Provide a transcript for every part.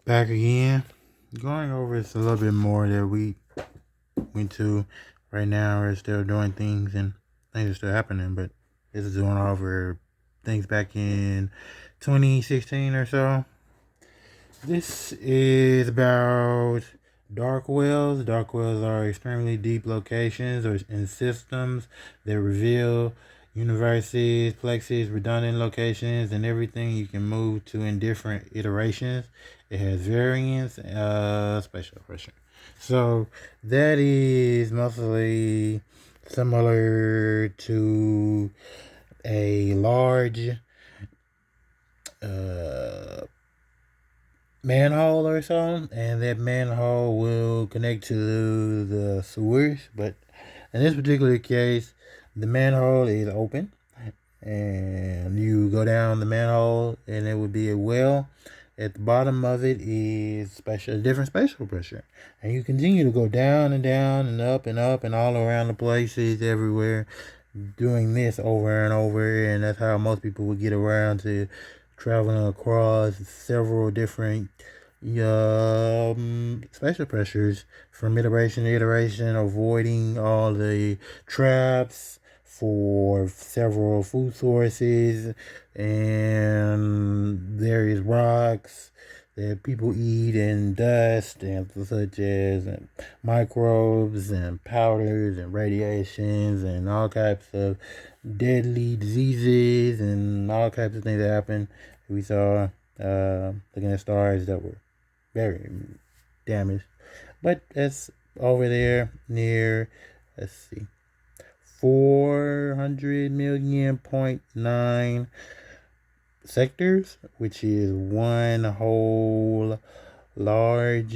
Back again, going over this a little bit more that we went to right now. We're still doing things and things are still happening, but this is going over things back in 2016 or so. This is about dark wells. Dark wells are extremely deep locations or in systems that reveal universes, plexes, redundant locations, and everything you can move to in different iterations. It has variance, special pressure. So that is mostly similar to a large uh, manhole or so, and that manhole will connect to the sewers. But in this particular case, the manhole is open, and you go down the manhole, and it would be a well. At the bottom of it is different spatial pressure, and you continue to go down and down and up and all around the places everywhere, doing this over and over, and that's how most people would get around to traveling across several different special pressures from iteration to iteration, avoiding all the traps for several food sources and various rocks that people eat, and dust and such as and microbes and powders and radiations and all types of deadly diseases and all types of things that happen. We saw looking at stars that were very damaged. But that's over there near, let's see, 400 million point nine sectors, which is one whole large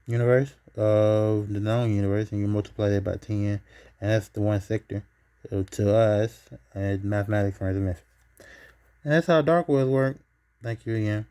universe of the known universe, and you multiply that by 10, and that's the one sector. So to us, mathematics, forensic methods. And that's how dark worlds work. Thank you again.